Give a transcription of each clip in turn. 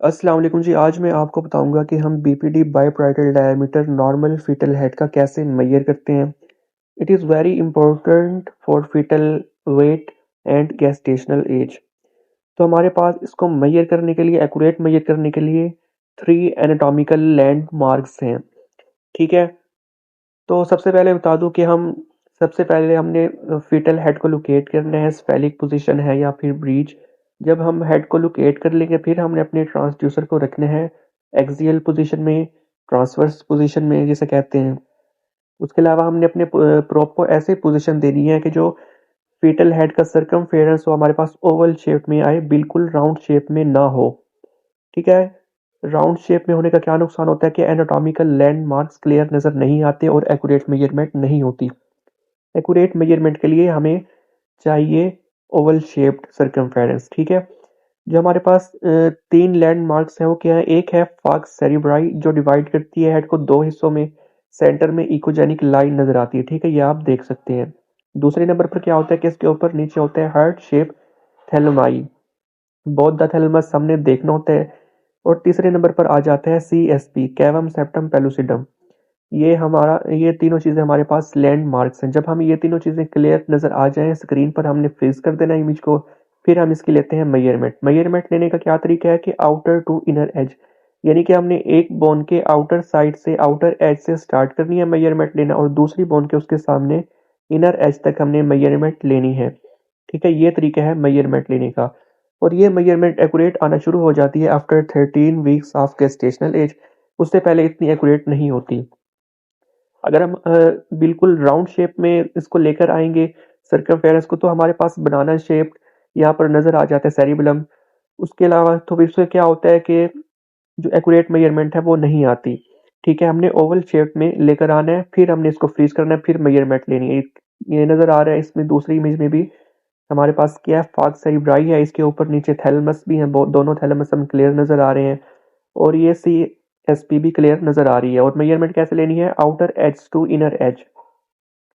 अस्सलाम वालेकुम जी। आज मैं आपको बताऊंगा कि हम BPD biparietal diameter normal fetal head का कैसे मेजर करते हैं। It is very important for fetal weight and gestational age. तो हमारे पास इसको मेजर करने के लिए, एक्यूरेट मेजर करने के लिए 3 एनाटॉमिकल लैंडमार्क्स हैं। ठीक है, तो सबसे पहले बता दूं कि सबसे पहले हमने फीटल हेड को लोकेट करना है, स्फेलिक पोजीशन है या फिर ब्रीच। जब हम हेड को लोकेट कर लेंगे फिर हमने अपने ट्रांसड्यूसर को रखना है एक्सियल पोजीशन में, ट्रांसवर्स पोजीशन में जिसे कहते हैं। उसके अलावा हमने अपने प्रोप को ऐसे पोजीशन देनी है कि जो फीटल हेड का सर्कमफेरेंस हो हमारे पास ओवल शेप में आए, बिल्कुल राउंड शेप में ना हो। ठीक है, राउंड शेप में होने का क्या नुकसान होता है कि एनाटॉमिकल लैंडमार्क्स क्लियर नज़र नहीं आते और एक्यूरेट मेजरमेंट नहीं होती। एक्यूरेट मेजरमेंट के लिए हमें चाहिए ओवल शेप्ड सर्कमफेरेंस। ठीक है, जो हमारे पास 3 लैंडमार्क्स हैं वो क्या है। एक है फाक्स सेरिब्राई जो डिवाइड करती है हेड को 2 हिस्सों में। सेंटर में इकोजेनिक लाइन नज़र आती है। ठीक है, ये आप देख सकते हैं। दूसरे नंबर पर क्या होता है कि इसके ऊपर नीचे होता है heart shape thalami, both the thalamus हमने देखना होता है। और तीसरे नंबर पर आ जाता है CSP, कैवम सेप्टम पेलुसिडम। ये तीनों चीज़ें हमारे पास लैंडमार्क्स हैं। जब हम ये तीनों चीज़ें क्लियर नज़र आ जाएं स्क्रीन पर, हमने फ्रीज कर देना इमेज को। फिर हम इसकी लेते हैं मेजरमेंट। मेजरमेंट लेने का क्या तरीका है कि आउटर टू इनर एज, यानी कि हमने एक बोन के आउटर साइड से, आउटर एज से स्टार्ट करनी है मेजरमेंट लेना, और दूसरी बोन के उसके सामने इनर एज तक हमने मेजरमेंट लेनी है। ठीक है, ये तरीका है मेजरमेंट लेने का। और ये मेजरमेंट एक्यूरेट आना शुरू हो जाती है after 13 weeks of gestational age. उससे पहले इतनी एक्यूरेट नहीं होती। अगर हम बिल्कुल राउंड शेप में इसको लेकर आएंगे सर्कमफेरेंस को, तो हमारे पास बनाना शेप यहाँ पर नज़र आ जाता है, सेरिबलम। उसके अलावा तो फिर इससे क्या होता है कि जो एक्यूरेट मेजरमेंट है वो नहीं आती। ठीक है, हमने ओवल शेप में लेकर आना है, फिर हमने इसको फ्रीज करना है, फिर मेजरमेंट लेनी है। ये नज़र आ रहा है इसमें, दूसरी इमेज में भी हमारे पास क्या है, फाक्स सेरिब्राई है, इसके ऊपर नीचे थैलेमस भी है, दोनों थैलेमस हम क्लियर नज़र आ रहे हैं। और ये CSP भी क्लियर नज़र आ रही है। और मेजरमेंट कैसे लेनी है, outer edge to inner edge.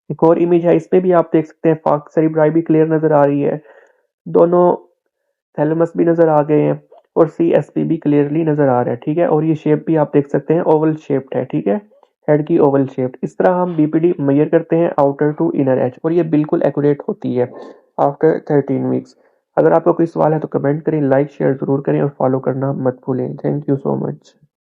एक और इमेज है, इसमें भी आप देख सकते हैं फाक्स सेरिब्राई भी क्लियर नज़र आ रही है, दोनों थैलेमस भी नज़र आ गए हैं, और CSP भी क्लियरली नज़र आ रहा है। ठीक है, और ये शेप भी आप देख सकते हैं ओवल शेप्ड है। ठीक है, हेड की ओवल शेप। इस तरह हम BPD मेजर करते हैं आउटर टू इनर एज, और ये बिल्कुल एक्यूरेट होती है आफ्टर 13 वीक्स। अगर आपका कोई सवाल है तो कमेंट करें, लाइक शेयर ज़रूर करें और फॉलो करना मत भूलें। Thank you so much.